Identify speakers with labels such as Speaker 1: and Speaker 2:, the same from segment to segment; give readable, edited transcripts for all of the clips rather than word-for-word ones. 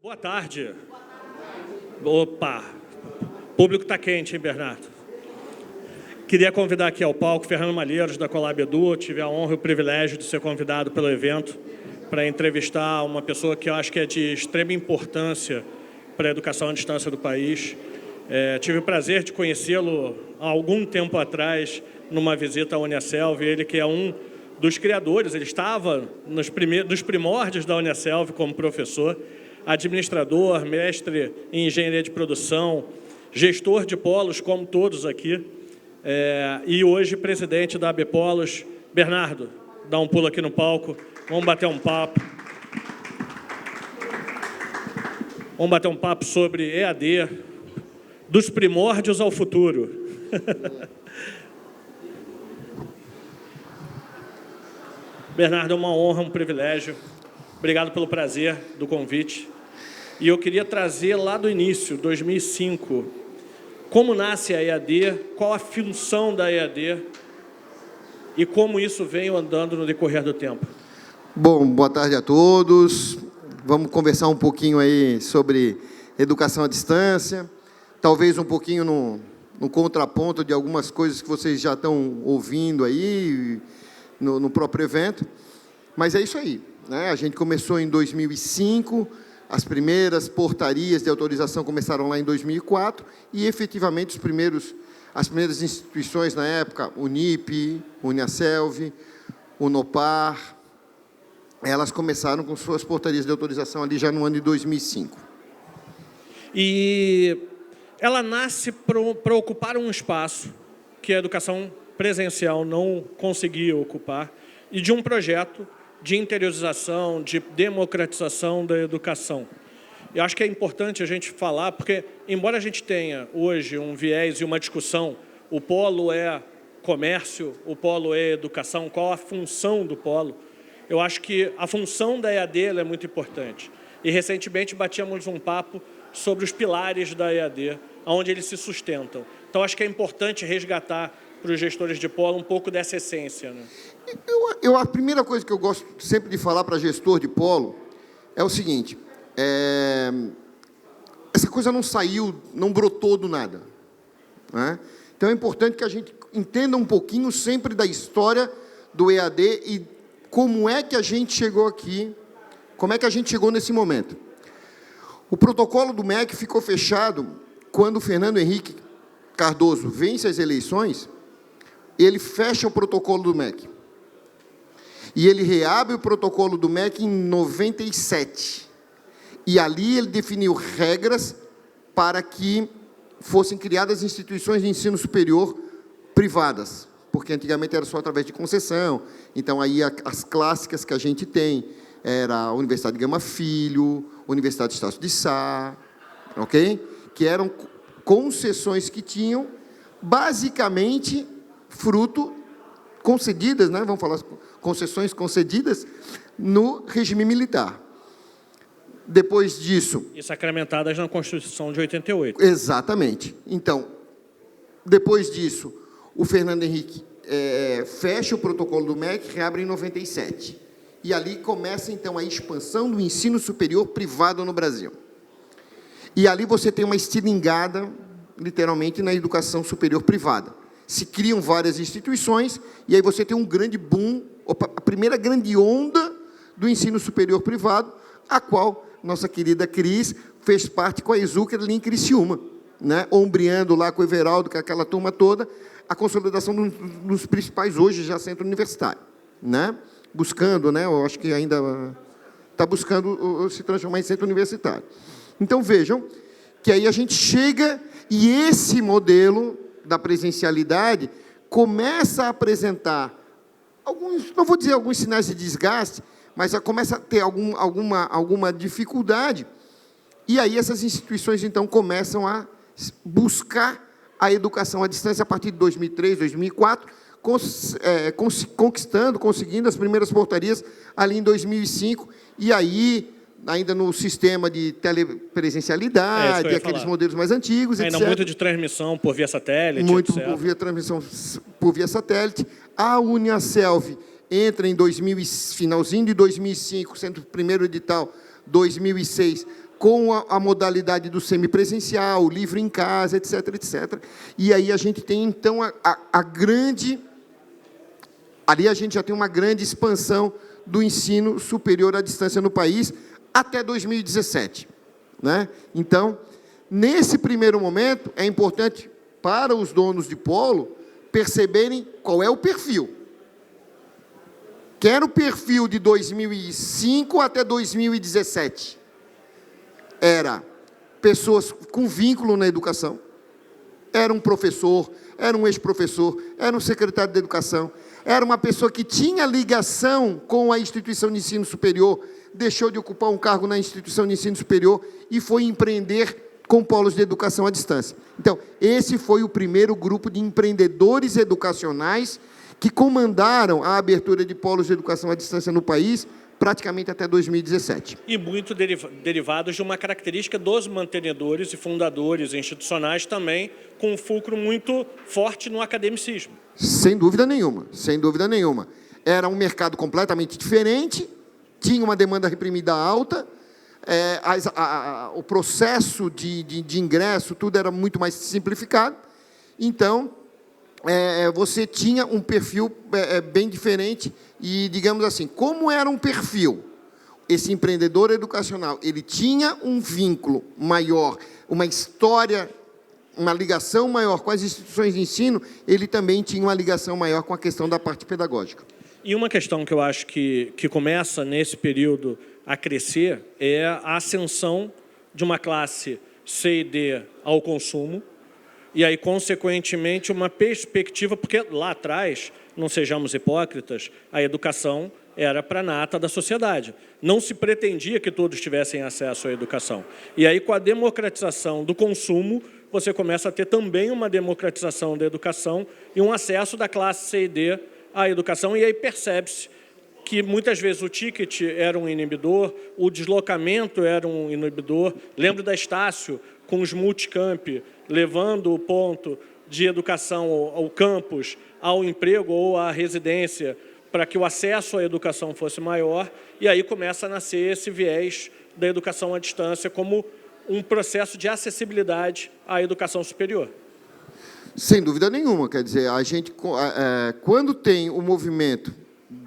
Speaker 1: Boa tarde. Opa, o público está quente, hein, Bernardo? Queria convidar aqui ao palco Fernando Malheiros, da Colab Edu. Eu tive a honra e o privilégio de ser convidado pelo evento para entrevistar uma pessoa que eu acho que é de extrema importância para a educação à distância do país. Tive o prazer de conhecê-lo há algum tempo atrás, numa visita à Uniaselv, ele que é um dos criadores, ele estava dos primórdios da Uniaselv como professor, administrador, mestre em engenharia de produção, gestor de polos, como todos aqui, e hoje presidente da AB Polos. Bernardo, dá um pulo aqui no palco, vamos bater um papo. Vamos bater um papo sobre EAD, dos primórdios ao futuro. Bernardo, é uma honra, um privilégio. Obrigado pelo prazer do convite. E eu queria trazer lá do início, 2005, como nasce a EAD, qual a função da EAD e como isso veio andando no decorrer do tempo.
Speaker 2: Bom, boa tarde a todos. Vamos conversar um pouquinho aí sobre educação à distância, talvez um pouquinho no contraponto de algumas coisas que vocês já estão ouvindo aí no próprio evento. Mas é isso aí, né? A gente começou em 2005, as primeiras portarias de autorização começaram lá em 2004 e, efetivamente, as primeiras instituições na época, Unip, Uniaselv, Unopar, elas começaram com suas portarias de autorização ali já no ano de 2005.
Speaker 1: E ela nasce para ocupar um espaço que a educação presencial não conseguia ocupar e de um projeto de interiorização, de democratização da educação. Eu acho que é importante a gente falar, porque, embora a gente tenha hoje um viés e uma discussão, o polo é comércio, o polo é educação, qual a função do polo, eu acho que a função da EAD é muito importante. E, recentemente, batíamos um papo sobre os pilares da EAD, onde eles se sustentam. Então, acho que é importante resgatar para os gestores de polo um pouco dessa essência, né?
Speaker 2: A primeira coisa que eu gosto sempre de falar para gestor de polo é o seguinte, essa coisa não saiu, não brotou do nada, né? Então é importante que a gente entenda um pouquinho sempre da história do EAD e como é que a gente chegou aqui, como é que a gente chegou nesse momento. O protocolo do MEC ficou fechado quando o Fernando Henrique Cardoso vence as eleições, ele fecha o protocolo do MEC. E ele reabre o protocolo do MEC em 97. E ali ele definiu regras para que fossem criadas instituições de ensino superior privadas, porque antigamente era só através de concessão. Então, aí as clássicas que a gente tem era a Universidade de Gama Filho, Universidade de Estácio de Sá, ok? Que eram concessões que tinham, basicamente, fruto concedidas, né? Vamos falar concessões concedidas no regime militar. Depois disso...
Speaker 1: E sacramentadas na Constituição de 88.
Speaker 2: Exatamente. Então, depois disso, o Fernando Henrique fecha o protocolo do MEC, reabre em 97. E ali começa, então, a expansão do ensino superior privado no Brasil. E ali você tem uma estilingada, literalmente, na educação superior privada. Se criam várias instituições, e aí você tem um grande boom, a primeira grande onda do ensino superior privado, a qual nossa querida Cris fez parte com a Exuca ali em Criciúma, né? Ombreando lá com o Everaldo, com aquela turma toda, a consolidação dos principais, hoje, já centro universitário, né? Buscando, né? Eu acho que ainda está buscando se transformar em centro universitário. Então, vejam que aí a gente chega e esse modelo da presencialidade começa a apresentar alguns, não vou dizer alguns sinais de desgaste, mas já começa a ter alguma dificuldade, e aí essas instituições, então, começam a buscar a educação à distância a partir de 2003, 2004, conseguindo as primeiras portarias ali em 2005, e aí ainda no sistema de telepresencialidade, aqueles modelos mais antigos,
Speaker 1: ainda
Speaker 2: etc.
Speaker 1: muito de transmissão por via satélite,
Speaker 2: muito
Speaker 1: etc.
Speaker 2: por via transmissão por via satélite. A Uniaselv entra em finalzinho de 2005, sendo o primeiro edital 2006, com a modalidade do semipresencial, livro em casa, etc., etc. E aí a gente tem, então, a grande... Ali a gente já tem uma grande expansão do ensino superior à distância no país até 2017. Né? Então, nesse primeiro momento, é importante para os donos de polo perceberem qual é o perfil. Quer o perfil de 2005 até 2017. Era pessoas com vínculo na educação, era um professor, era um ex-professor, era um secretário de educação, era uma pessoa que tinha ligação com a instituição de ensino superior, deixou de ocupar um cargo na instituição de ensino superior e foi empreender com polos de educação à distância. Então, esse foi o primeiro grupo de empreendedores educacionais que comandaram a abertura de polos de educação à distância no país, praticamente até 2017.
Speaker 1: E muito derivados de uma característica dos mantenedores e fundadores institucionais também, com um fulcro muito forte no academicismo.
Speaker 2: Sem dúvida nenhuma, sem dúvida nenhuma. Era um mercado completamente diferente, tinha uma demanda reprimida alta, o processo de ingresso, tudo era muito mais simplificado. Então, você tinha um perfil bem diferente e, digamos assim, como era um perfil? Esse empreendedor educacional, ele tinha um vínculo maior, uma história, uma ligação maior com as instituições de ensino, ele também tinha uma ligação maior com a questão da parte pedagógica.
Speaker 1: E uma questão que eu acho que começa nesse período a crescer é a ascensão de uma classe C e D ao consumo, e aí, consequentemente, uma perspectiva, porque lá atrás, não sejamos hipócritas, a educação era para a nata da sociedade. Não se pretendia que todos tivessem acesso à educação. E aí, com a democratização do consumo, você começa a ter também uma democratização da educação e um acesso da classe C e D à educação, e aí percebe-se que muitas vezes o ticket era um inibidor, o deslocamento era um inibidor. Lembro da Estácio, com os multicamp, levando o ponto de educação ao campus, ao emprego ou à residência, para que o acesso à educação fosse maior, e aí começa a nascer esse viés da educação à distância como um processo de acessibilidade à educação superior.
Speaker 2: Sem dúvida nenhuma, quer dizer, a gente, quando tem o movimento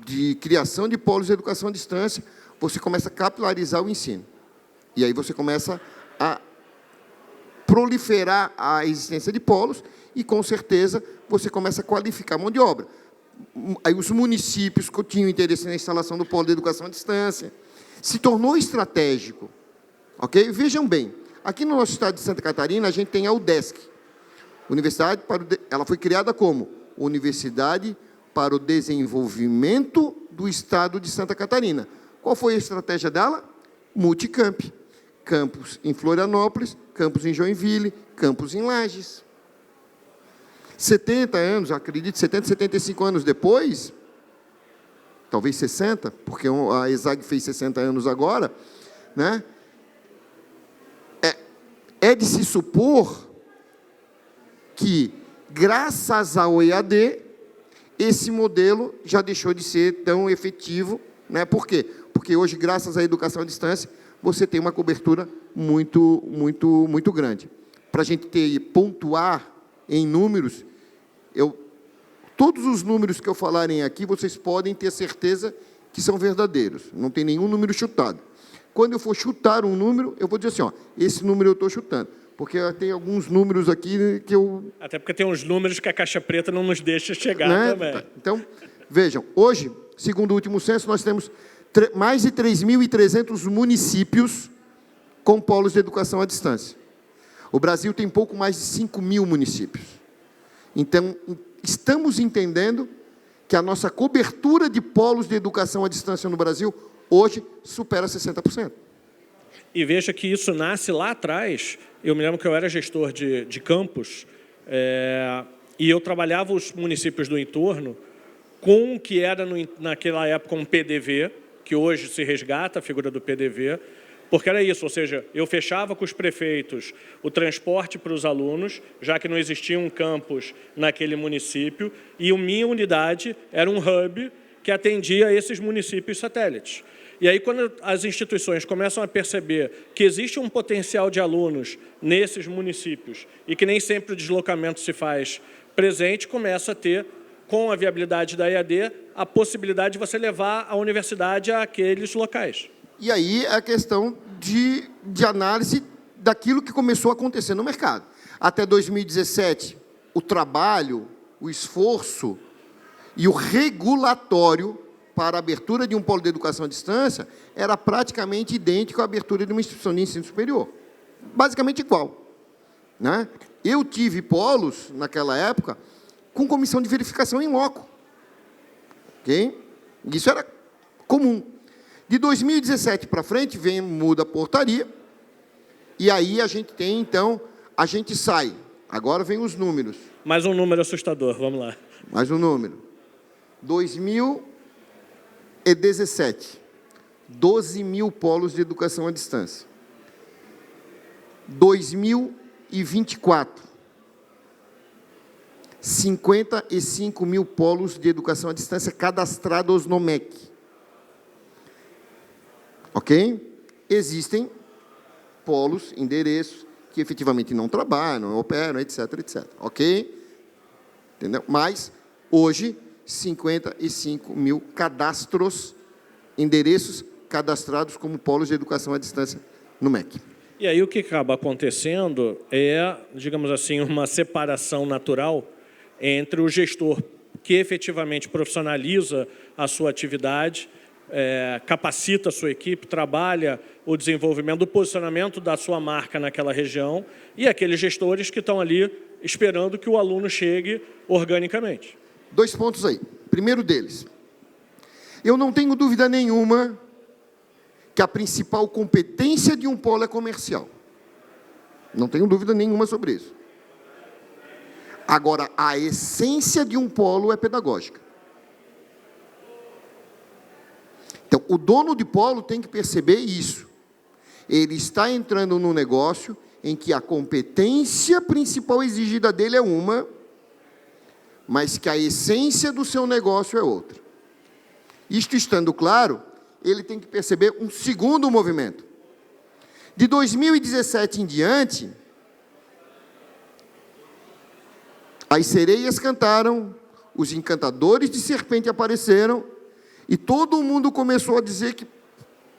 Speaker 2: de criação de polos de educação à distância, você começa a capilarizar o ensino. E aí você começa a proliferar a existência de polos e, com certeza, você começa a qualificar a mão de obra. Aí os municípios que tinham interesse na instalação do polo de educação à distância, se tornou estratégico. Ok? Vejam bem, aqui no nosso estado de Santa Catarina, a gente tem a UDESC. Ela foi criada como Universidade para o Desenvolvimento do Estado de Santa Catarina. Qual foi a estratégia dela? Multicamp. Campus em Florianópolis, campus em Joinville, campus em Lages. 70 anos, acredito, 70, 75 anos depois, talvez 60, porque a ESAG fez 60 anos agora, né? É de se supor que, graças ao EAD, esse modelo já deixou de ser tão efetivo, né? Por quê? Porque hoje, graças à educação à distância, você tem uma cobertura muito grande. Para a gente pontuar em números, todos os números que eu falarem aqui, vocês podem ter certeza que são verdadeiros. Não tem nenhum número chutado. Quando eu for chutar um número, eu vou dizer assim, ó, esse número eu estou chutando. Porque tem alguns números aqui que eu...
Speaker 1: Até porque tem uns números que a Caixa Preta não nos deixa chegar, né? Também.
Speaker 2: Então, vejam, hoje, segundo o último censo, nós temos mais de 3.300 municípios com polos de educação à distância. O Brasil tem pouco mais de 5.000 municípios. Então, estamos entendendo que a nossa cobertura de polos de educação à distância no Brasil, hoje, supera 60%.
Speaker 1: E veja que isso nasce lá atrás. Eu me lembro que eu era gestor de campus, e eu trabalhava os municípios do entorno com o que era, naquela época, um PDV, que hoje se resgata a figura do PDV, porque era isso, ou seja, eu fechava com os prefeitos o transporte para os alunos, já que não existia um campus naquele município, e a minha unidade era um hub que atendia esses municípios satélites. E aí, quando as instituições começam a perceber que existe um potencial de alunos nesses municípios e que nem sempre o deslocamento se faz presente, começa a ter, com a viabilidade da EAD, a possibilidade de você levar a universidade àqueles locais.
Speaker 2: E aí é a questão de análise daquilo que começou a acontecer no mercado. Até 2017, o trabalho, o esforço e o regulatório para a abertura de um polo de educação à distância era praticamente idêntico à abertura de uma instituição de ensino superior. Basicamente igual, né? Eu tive polos, naquela época, com comissão de verificação em loco. Okay? Isso era comum. De 2017 para frente, muda a portaria, e aí a gente tem, então, a gente sai. Agora vem os números.
Speaker 1: Mais um número assustador, vamos lá.
Speaker 2: Mais um número. 2017, 12 mil polos de educação à distância. 2024, 55 mil polos de educação à distância cadastrados no MEC. Ok? Existem polos, endereços, que efetivamente não trabalham, não operam, etc, etc. Ok? Entendeu? Mas, hoje, 55 mil cadastros, endereços cadastrados como polos de educação à distância no MEC.
Speaker 1: E aí o que acaba acontecendo é, digamos assim, uma separação natural entre o gestor que efetivamente profissionaliza a sua atividade, capacita a sua equipe, trabalha o desenvolvimento do posicionamento da sua marca naquela região, e aqueles gestores que estão ali esperando que o aluno chegue organicamente.
Speaker 2: 2 pontos aí. Primeiro deles, eu não tenho dúvida nenhuma que a principal competência de um polo é comercial. Não tenho dúvida nenhuma sobre isso. Agora, a essência de um polo é pedagógica. Então, o dono de polo tem que perceber isso. Ele está entrando num negócio em que a competência principal exigida dele é uma, mas que a essência do seu negócio é outra. Isto estando claro, ele tem que perceber um segundo movimento. De 2017 em diante, as sereias cantaram, os encantadores de serpente apareceram, e todo mundo começou a dizer que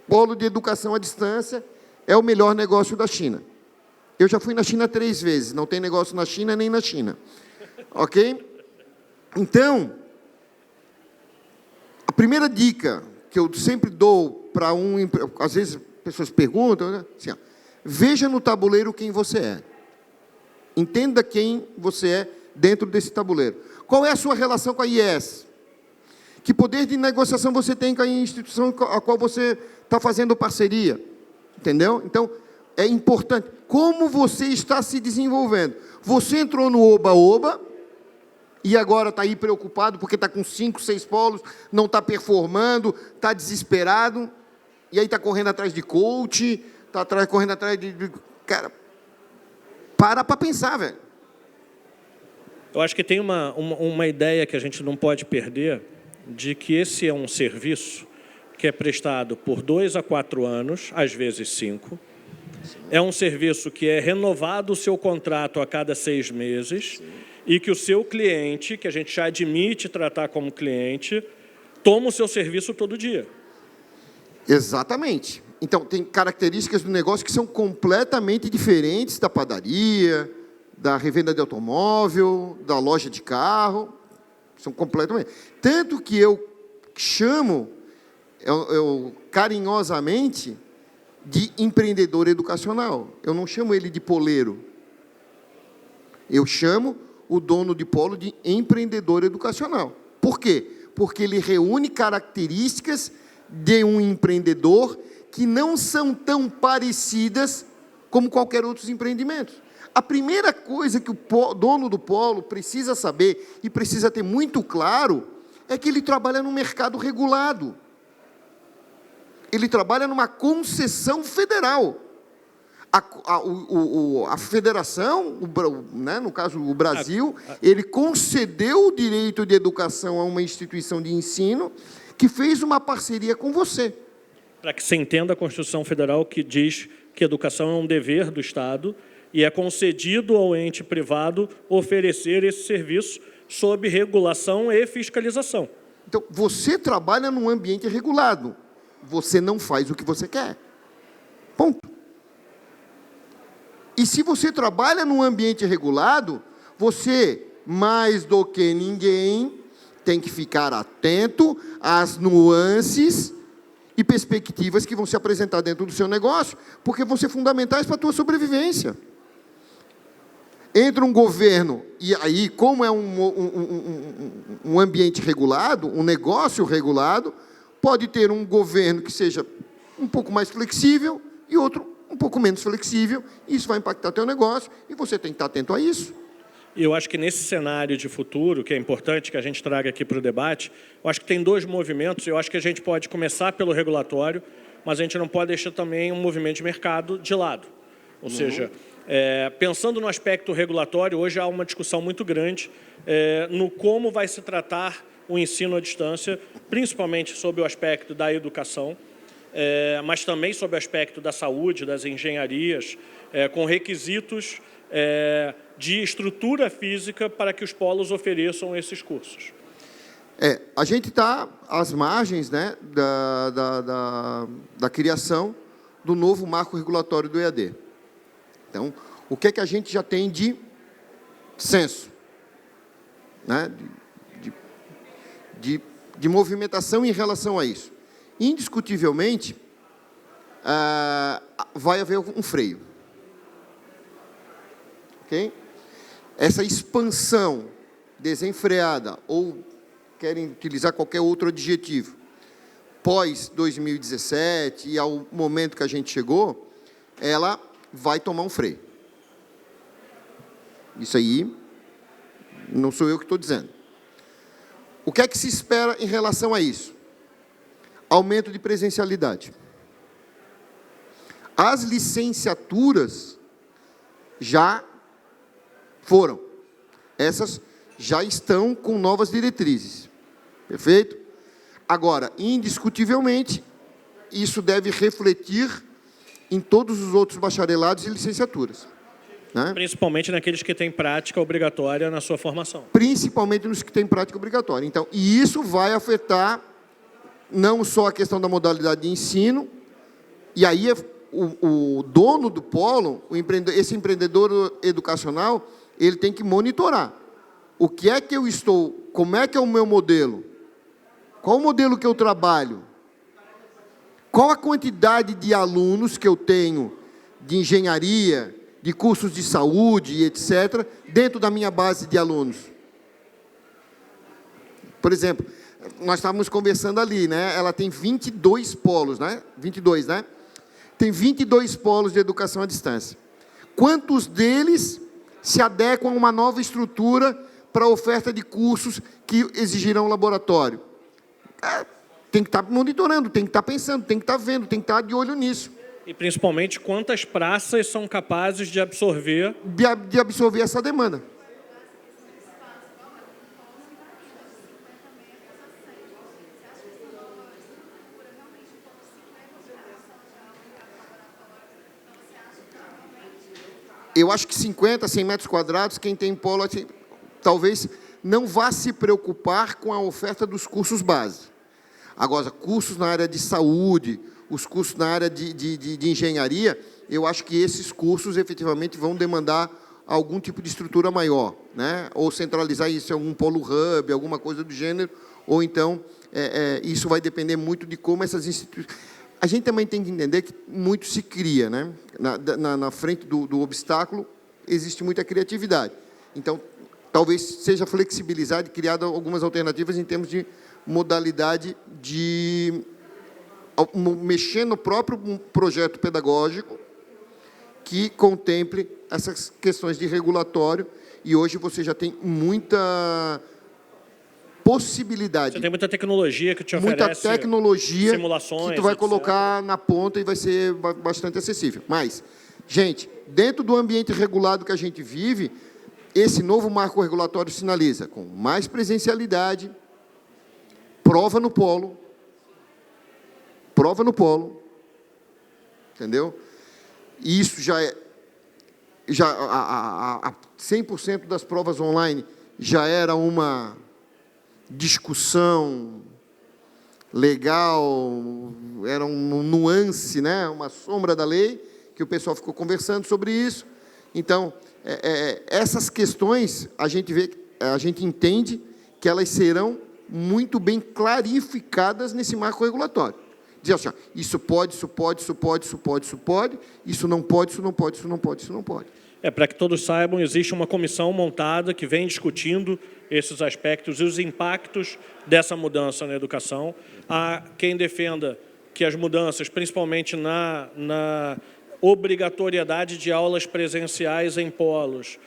Speaker 2: polo de educação à distância é o melhor negócio da China. Eu já fui na China 3 vezes, não tem negócio na China nem na China. Ok? Então, a primeira dica que eu sempre dou para às vezes pessoas perguntam, né? Assim, ó, veja no tabuleiro quem você é. Entenda quem você é dentro desse tabuleiro. Qual é a sua relação com a IES? Que poder de negociação você tem com a instituição a qual você está fazendo parceria? Entendeu? Então, é importante. Como você está se desenvolvendo? Você entrou no oba-oba e agora está aí preocupado porque está com 5, 6 polos, não está performando, está desesperado, e aí está correndo atrás de coach, está correndo atrás de... Cara, para pensar, velho.
Speaker 1: Eu acho que tem uma ideia que a gente não pode perder, de que esse é um serviço que é prestado por 2 a 4 anos, às vezes 5. É um serviço que é renovado o seu contrato a cada 6 meses. Sim. E que o seu cliente, que a gente já admite tratar como cliente, toma o seu serviço todo dia.
Speaker 2: Exatamente. Então, tem características do negócio que são completamente diferentes da padaria, da revenda de automóvel, da loja de carro. São completamente. Tanto que eu chamo, eu carinhosamente, de empreendedor educacional. Eu não chamo ele de poleiro. Eu chamo o dono de polo de empreendedor educacional. Por quê? Porque ele reúne características de um empreendedor que não são tão parecidas como qualquer outro empreendimento. A primeira coisa que o dono do polo precisa saber e precisa ter muito claro é que ele trabalha num mercado regulado. Ele trabalha numa concessão federal. A federação, né, no caso o Brasil, ele concedeu o direito de educação a uma instituição de ensino que fez uma parceria com você.
Speaker 1: para que se entenda a Constituição Federal, que diz que educação é um dever do Estado e é concedido ao ente privado oferecer esse serviço sob regulação e fiscalização.
Speaker 2: Então, você trabalha num ambiente regulado. Você não faz o que você quer. Ponto. E se você trabalha num ambiente regulado, você, mais do que ninguém, tem que ficar atento às nuances e perspectivas que vão se apresentar dentro do seu negócio, porque vão ser fundamentais para a tua sobrevivência. Entra um governo, e aí, como é um ambiente regulado, um negócio regulado, pode ter um governo que seja um pouco mais flexível e outro um pouco menos flexível, e isso vai impactar o teu negócio, e você tem que estar atento a isso.
Speaker 1: Eu acho que nesse cenário de futuro, que é importante que a gente traga aqui para o debate, eu acho que tem dois movimentos. Eu acho que a gente pode começar pelo regulatório, mas a gente não pode deixar também um movimento de mercado de lado. Ou seja, pensando no aspecto regulatório, hoje há uma discussão muito grande no como vai se tratar o ensino à distância, principalmente sobre o aspecto da educação, mas também sobre o aspecto da saúde, das engenharias, com requisitos de estrutura física para que os polos ofereçam esses cursos.
Speaker 2: A gente está às margens, né, da criação do novo marco regulatório do EAD. Então, o que é que a gente já tem de senso, né, de movimentação em relação a isso? Indiscutivelmente, vai haver um freio. Okay? Essa expansão desenfreada, ou querem utilizar qualquer outro adjetivo, pós-2017 e ao momento que a gente chegou, ela vai tomar um freio. Isso aí, não sou eu que estou dizendo. O que é que se espera em relação a isso? Aumento de presencialidade. As licenciaturas já foram. Essas já estão com novas diretrizes. Perfeito? Agora, indiscutivelmente, isso deve refletir em todos os outros bacharelados e licenciaturas. Né?
Speaker 1: Principalmente naqueles que têm prática obrigatória na sua formação.
Speaker 2: Principalmente nos que têm prática obrigatória. Então, e isso vai afetar não só a questão da modalidade de ensino, e aí o dono do polo, esse empreendedor educacional, ele tem que monitorar. O que é que eu estou, como é que é o meu modelo? Qual o modelo que eu trabalho? Qual a quantidade de alunos que eu tenho de engenharia, de cursos de saúde, etc., dentro da minha base de alunos? Por exemplo, nós estávamos conversando ali, né? Ela tem 22 polos, né? 22, né? Tem 22 polos de educação à distância. Quantos deles se adequam a uma nova estrutura para a oferta de cursos que exigirão laboratório? Tem que estar monitorando, tem que estar pensando, tem que estar vendo, tem que estar de olho nisso.
Speaker 1: E, principalmente, quantas praças são capazes de absorver...
Speaker 2: De absorver essa demanda. Eu acho que 50, 100 metros quadrados, quem tem polo, talvez não vá se preocupar com a oferta dos cursos base. Agora, cursos na área de saúde, os cursos na área de engenharia, eu acho que esses cursos, efetivamente, vão demandar algum tipo de estrutura maior, né? Ou centralizar isso em algum polo hub, alguma coisa do gênero, ou então, isso vai depender muito de como essas instituições... A gente também tem que entender que muito se cria, né? Na frente do obstáculo, existe muita criatividade. Então, talvez seja flexibilizado e criado algumas alternativas em termos de modalidade de mexer no próprio projeto pedagógico que contemple essas questões de regulatório, e hoje você já tem muita possibilidade.
Speaker 1: Você tem muita tecnologia que te
Speaker 2: muita
Speaker 1: oferece
Speaker 2: tecnologia
Speaker 1: simulações,
Speaker 2: que tu vai
Speaker 1: etc.
Speaker 2: colocar na ponta e vai ser bastante acessível. Mas, gente, dentro do ambiente regulado que a gente vive, esse novo marco regulatório sinaliza com mais presencialidade, prova no polo, prova no polo, entendeu? E isso já é... 100% das provas online já era uma discussão legal, era um nuance, né? Uma sombra da lei, que o pessoal ficou conversando sobre isso. Então, essas questões, a gente entende que elas serão muito bem clarificadas nesse marco regulatório. Dizer assim, ó, isso pode, isso pode, isso pode, isso pode, isso pode, isso não pode, isso não pode, isso não pode, isso não pode.
Speaker 1: Para que todos saibam, existe uma comissão montada que vem discutindo esses aspectos e os impactos dessa mudança na educação. Há quem defenda que as mudanças, principalmente na obrigatoriedade de aulas presenciais em polos,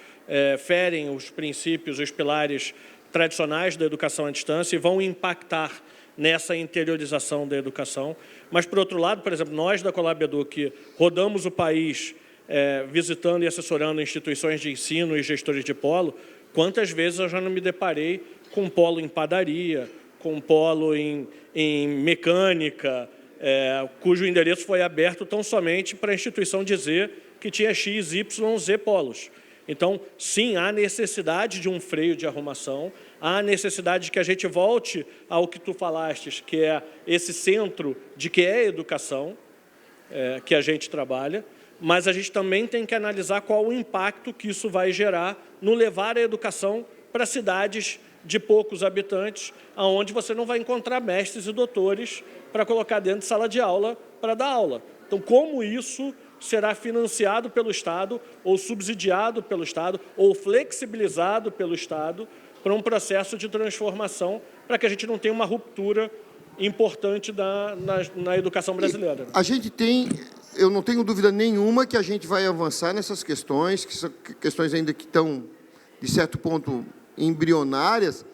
Speaker 1: ferem os princípios, os pilares tradicionais da educação à distância e vão impactar nessa interiorização da educação. Mas, por outro lado, por exemplo, nós da Colab Edu, que rodamos o país visitando e assessorando instituições de ensino e gestores de polo, quantas vezes eu já não me deparei com um polo em padaria, com um polo em mecânica, cujo endereço foi aberto tão somente para a instituição dizer que tinha X, Y, Z polos. Então, sim, há necessidade de um freio de arrumação, há necessidade de que a gente volte ao que tu falastes, que é esse centro de que é a educação, que a gente trabalha, mas a gente também tem que analisar qual o impacto que isso vai gerar no levar a educação para cidades de poucos habitantes, onde você não vai encontrar mestres e doutores para colocar dentro de sala de aula para dar aula. Então, como isso será financiado pelo Estado, ou subsidiado pelo Estado, ou flexibilizado pelo Estado, para um processo de transformação, para que a gente não tenha uma ruptura importante na educação brasileira.
Speaker 2: A gente tem, eu não tenho dúvida nenhuma que a gente vai avançar nessas questões, que são questões ainda que estão, de certo ponto, embrionárias,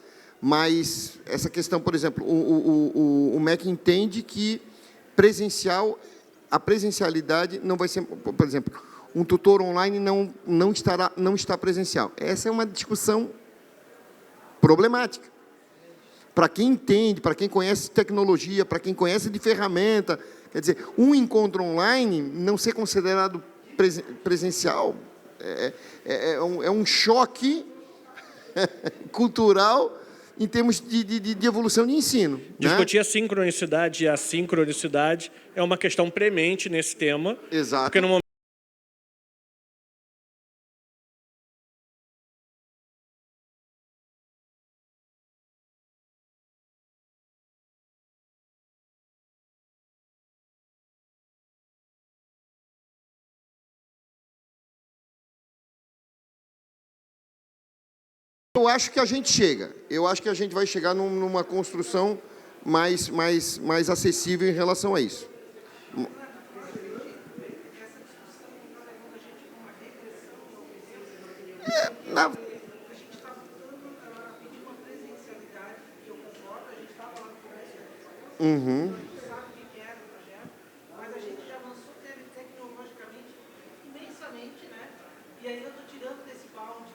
Speaker 2: mas essa questão, por exemplo, o MEC entende que a presencialidade não vai ser, por exemplo, um tutor online não está presencial. Essa é uma discussão problemática. Para quem entende, para quem conhece tecnologia, para quem conhece de ferramenta, quer dizer, um encontro online não ser considerado presencial é um choque cultural em termos de evolução de ensino.
Speaker 1: Discutir a sincronicidade e a assincronicidade é uma questão premente nesse tema.
Speaker 2: Exato.
Speaker 1: Porque no momento
Speaker 2: eu acho que a gente chega. Eu acho que a gente vai chegar numa construção mais acessível em relação a isso. Uhum.
Speaker 3: Mas a gente já avançou tecnologicamente imensamente, né? E ainda estou tirando desse balde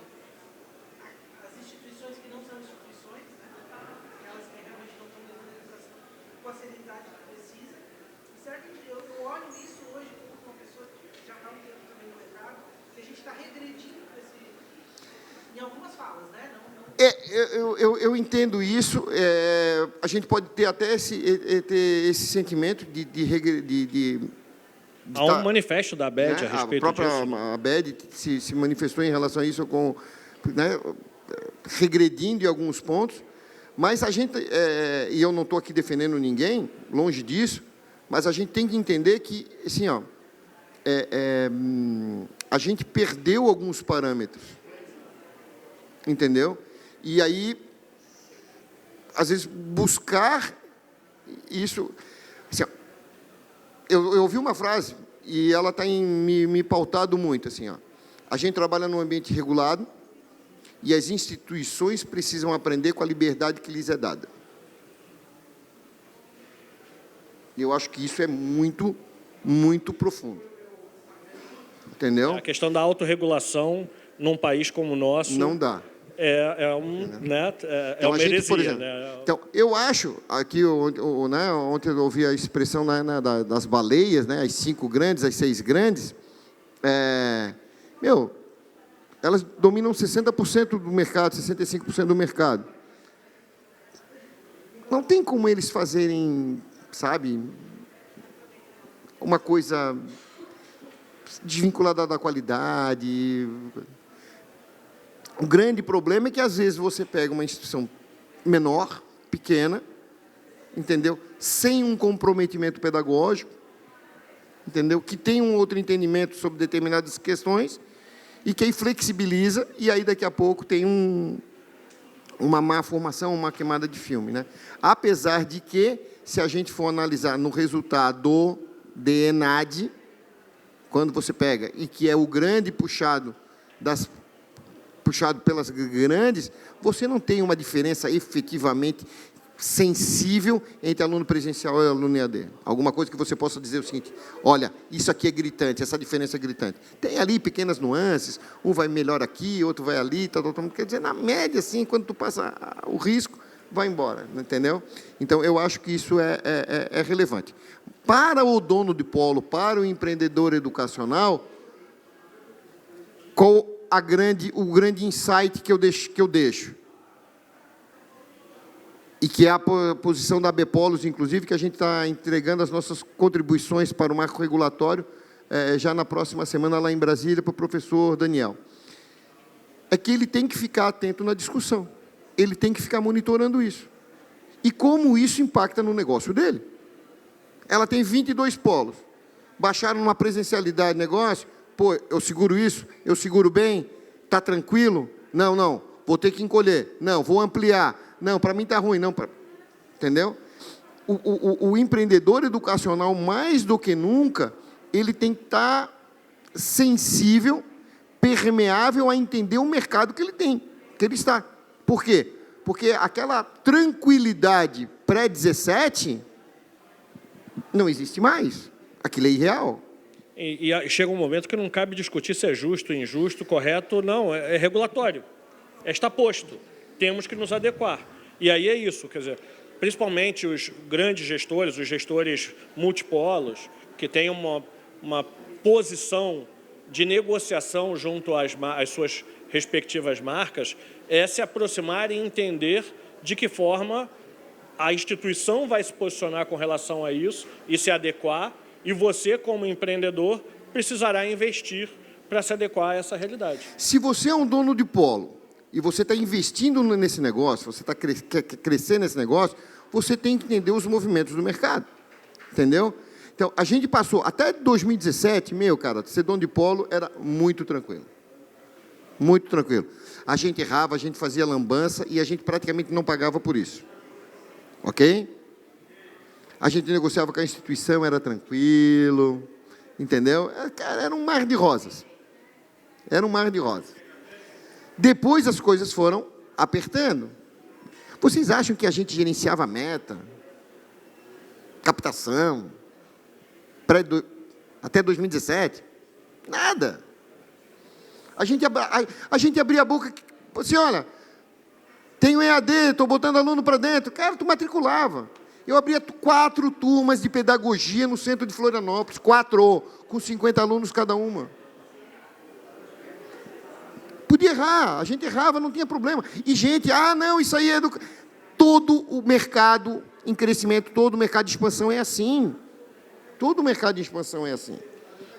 Speaker 3: as instituições que não são instituições, né? Aquelas que realmente não estão dando a educação com a seriedade que precisa. E certo que eu olho isso hoje como uma pessoa que já está um tempo também no mercado, que a gente está regredindo em algumas falas, né?
Speaker 2: Eu entendo isso. A gente pode ter até esse sentimento de
Speaker 1: há um manifesto da ABED, né, a respeito disso.
Speaker 2: A própria ABED se manifestou em relação a isso, regredindo em alguns pontos. Mas a gente, e eu não estou aqui defendendo ninguém, longe disso, mas a gente tem que entender que, assim, a gente perdeu alguns parâmetros, entendeu? E aí, às vezes, buscar isso... Assim, eu ouvi uma frase, e ela tem me pautado muito, assim, a gente trabalha num ambiente regulado e as instituições precisam aprender com a liberdade que lhes é dada. E eu acho que isso é muito, muito profundo. Entendeu?
Speaker 1: A questão da autorregulação num país como o nosso...
Speaker 2: Não dá. Então,
Speaker 1: uma
Speaker 2: a gente,
Speaker 1: heresia.
Speaker 2: por exemplo,
Speaker 1: Né?
Speaker 2: então, eu acho, aqui, né, ontem eu ouvi a expressão das baleias, né, as 5 grandes, as 6 grandes, elas dominam 60% do mercado, 65% do mercado. Não tem como eles fazerem, sabe, uma coisa desvinculada da qualidade. O grande problema é que, às vezes, você pega uma instituição menor, pequena, entendeu? Sem um comprometimento pedagógico, entendeu? Que tem um outro entendimento sobre determinadas questões e que aí flexibiliza, e aí, daqui a pouco, tem uma má formação, uma queimada de filme, né? Apesar de que, se a gente for analisar no resultado de ENAD, quando você pega, e que é o grande puxado pelas grandes, você não tem uma diferença efetivamente sensível entre aluno presencial e aluno EAD. Alguma coisa que você possa dizer o seguinte: olha, isso aqui é gritante, essa diferença é gritante. Tem ali pequenas nuances, um vai melhor aqui, outro vai ali, quer dizer, na média, assim, quando tu passa o risco, vai embora, entendeu? Então, eu acho que isso é relevante. Para o dono de polo, para o empreendedor educacional, qual o grande insight que eu deixo? E que é a posição da ABPolos, inclusive, que a gente está entregando as nossas contribuições para o marco regulatório, já na próxima semana, lá em Brasília, para o professor Daniel. É que ele tem que ficar atento na discussão. Ele tem que ficar monitorando isso. E como isso impacta no negócio dele. Ela tem 22 polos. Baixaram uma presencialidade de negócio. Pô, eu seguro isso? Eu seguro bem? Está tranquilo? Não. Vou ter que encolher. Não, vou ampliar. Não, para mim está ruim. Não, entendeu? O empreendedor educacional, mais do que nunca, ele tem que estar sensível, permeável a entender o mercado que ele tem, que ele está. Por quê? Porque aquela tranquilidade pré-17 não existe mais. Aquilo é irreal.
Speaker 1: E chega um momento que não cabe discutir se é justo, injusto, correto. Não, é regulatório. Está posto. Temos que nos adequar. E aí é isso, quer dizer, principalmente os grandes gestores, os gestores multipolos, que têm uma posição de negociação junto às suas respectivas marcas, é se aproximar e entender de que forma a instituição vai se posicionar com relação a isso e se adequar, e você, como empreendedor, precisará investir para se adequar a essa realidade.
Speaker 2: Se você é um dono de polo e você está investindo nesse negócio, você quer crescer nesse negócio, você tem que entender os movimentos do mercado, entendeu? Então, a gente passou, até 2017, ser dono de polo era muito tranquilo. Muito tranquilo. A gente errava, a gente fazia lambança e a gente praticamente não pagava por isso. Ok? A gente negociava com a instituição, era tranquilo, entendeu? Era um mar de rosas. Era um mar de rosas. Depois as coisas foram apertando. Vocês acham que a gente gerenciava a meta? Captação? Até 2017? Nada. A gente abria a boca, assim, olha, tenho EAD, estou botando aluno para dentro. Cara, tu matriculava. Eu abria 4 turmas de pedagogia no centro de Florianópolis, 4, com 50 alunos cada uma. Podia errar, a gente errava, não tinha problema. E gente, não, isso aí é todo o mercado em crescimento, todo o mercado de expansão é assim. Todo o mercado de expansão é assim.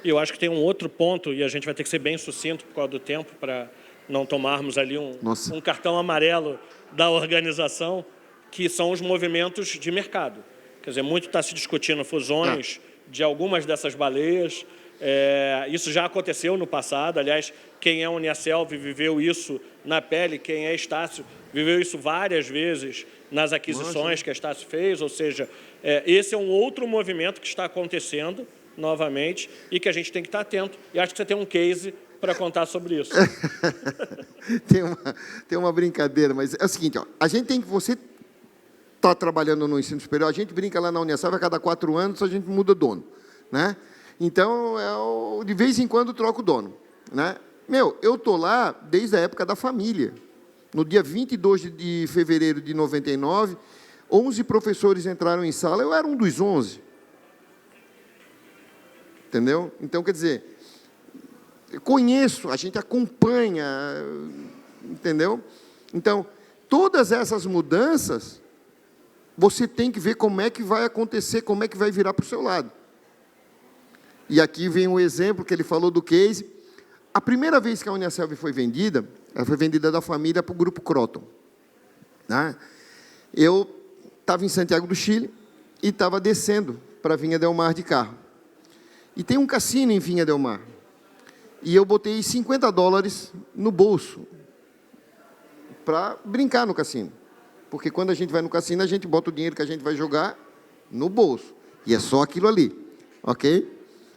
Speaker 1: E eu acho que tem um outro ponto, e a gente vai ter que ser bem sucinto por causa do tempo, para não tomarmos ali um cartão amarelo da organização, que são os movimentos de mercado. Quer dizer, muito está se discutindo fusões de algumas dessas baleias. Isso já aconteceu no passado. Aliás, quem é Uniaselv viveu isso na pele, quem é Estácio viveu isso várias vezes nas aquisições que a Estácio fez. Ou seja, esse é um outro movimento que está acontecendo novamente e que a gente tem que estar atento. E acho que você tem um case para contar sobre isso.
Speaker 2: Tem uma brincadeira, mas é o seguinte, a gente tem que... Você está trabalhando no ensino superior, a gente brinca lá na Uniaselv, a cada 4 anos a gente muda dono, né? Então, de vez em quando troca o dono, né? Eu estou lá desde a época da família. No dia 22 de fevereiro de 99, 11 professores entraram em sala, eu era um dos 11. Entendeu? Então, quer dizer, eu conheço, a gente acompanha, entendeu? Então, todas essas mudanças, você tem que ver como é que vai acontecer, como é que vai virar para o seu lado. E aqui vem um exemplo que ele falou do case. A primeira vez que a Uniaselv foi vendida, ela foi vendida da família para o Grupo Croton. Né? Eu estava em Santiago do Chile e estava descendo para Vinha del Mar de carro. E tem um cassino em Vinha del Mar. E eu botei $50 no bolso para brincar no cassino. Porque quando a gente vai no cassino, a gente bota o dinheiro que a gente vai jogar no bolso. E é só aquilo ali. Ok?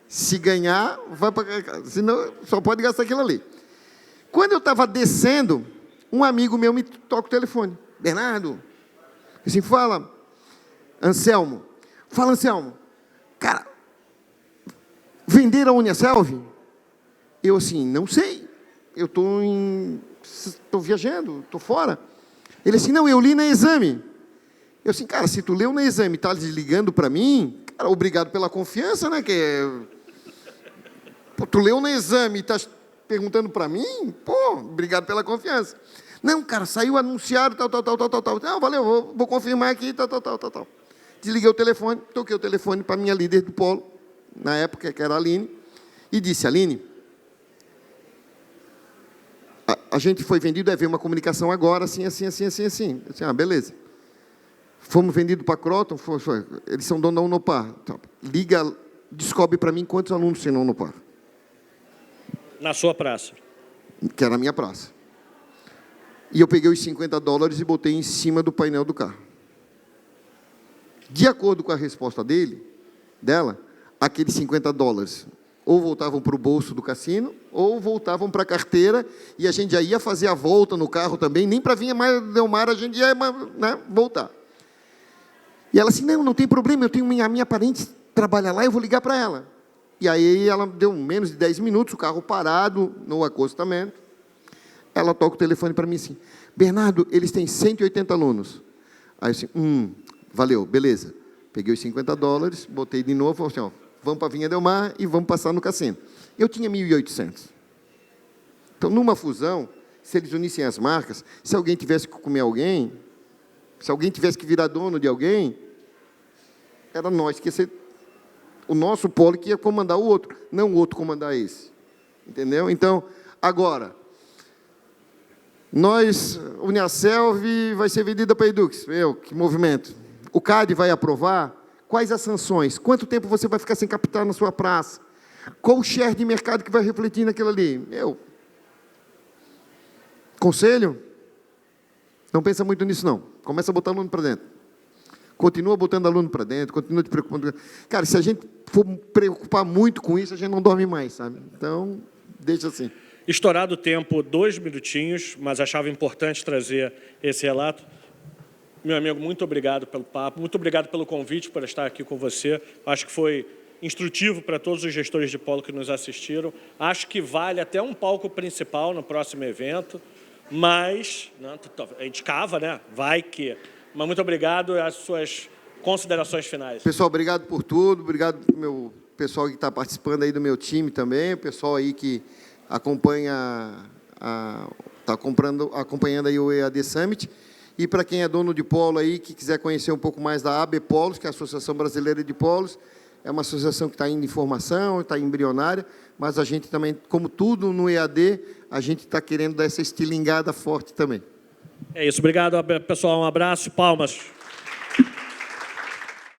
Speaker 2: Se ganhar, vai para... Senão, só pode gastar aquilo ali. Quando eu estava descendo, um amigo meu me toca o telefone. Bernardo, assim, fala, Anselmo. Fala, Anselmo. Cara, venderam a Uniaselv? Eu assim, não sei. Eu estou viajando, estou fora. Ele assim, não, eu li na Exame. Eu assim, cara, se tu leu na Exame e está desligando para mim, cara, obrigado pela confiança, né? Pô, tu leu na Exame e está perguntando para mim? Pô, obrigado pela confiança. Não, cara, saiu anunciado, tal. Não, valeu, vou confirmar aqui, tal. Desliguei o telefone, toquei o telefone para a minha líder do polo, na época, que era a Aline, e disse, Aline, a gente foi vendido, ver uma comunicação agora, assim. Eu disse, beleza. Fomos vendidos para a Croton, eles são donos da Unopar. Então, liga, descobre para mim quantos alunos tem na Unopar.
Speaker 1: Na sua praça.
Speaker 2: Que era a minha praça. E eu peguei os $50 e botei em cima do painel do carro. De acordo com a resposta dela, aqueles $50 ou voltavam para o bolso do cassino, ou voltavam para a carteira, e a gente já ia fazer a volta no carro também, nem para Vinha del Mar a gente ia, né, voltar. E ela assim, não tem problema, eu tenho a minha parente trabalha lá, eu vou ligar para ela. E aí ela deu menos de 10 minutos, o carro parado no acostamento. Ela toca o telefone para mim assim, Bernardo, eles têm 180 alunos. Aí eu assim, valeu, beleza. Peguei os $50, botei de novo, falei assim, ó, vamos para Vinha del Mar e vamos passar no cassino. Eu tinha 1.800. Então, numa fusão, se eles unissem as marcas, se alguém tivesse que comer alguém, se alguém tivesse que virar dono de alguém, era nós que ia ser o nosso polo que ia comandar o outro, não o outro comandar esse. Entendeu? Então, agora, Uniaselv vai ser vendida para a Edux. Que movimento. O CAD vai aprovar? Quais as sanções? Quanto tempo você vai ficar sem capital na sua praça? Qual o share de mercado que vai refletir naquilo ali? Conselho? Não pensa muito nisso, não. Começa a botar aluno para dentro. Continua botando aluno para dentro, continua te preocupando. Cara, se a gente for preocupar muito com isso, a gente não dorme mais, sabe? Então, deixa assim.
Speaker 1: Estourado o tempo, 2 minutinhos, mas achava importante trazer esse relato. Meu amigo, muito obrigado pelo papo, muito obrigado pelo convite, por estar aqui com você. Acho que foi instrutivo para todos os gestores de polo que nos assistiram. Acho que vale até um palco principal no próximo evento, mas a gente cava, né? Vai que. Mas muito obrigado e as suas considerações finais.
Speaker 2: Pessoal, obrigado por tudo, obrigado ao meu pessoal que está participando aí do meu time também, o pessoal aí que acompanha, está acompanhando aí o EAD Summit. E para quem é dono de polo aí, que quiser conhecer um pouco mais da AB Polos, que é a Associação Brasileira de Polos, é uma associação que está indo em formação, está embrionária, mas a gente também, como tudo no EAD, a gente está querendo dar essa estilingada forte também.
Speaker 1: É isso, obrigado, pessoal, um abraço, palmas.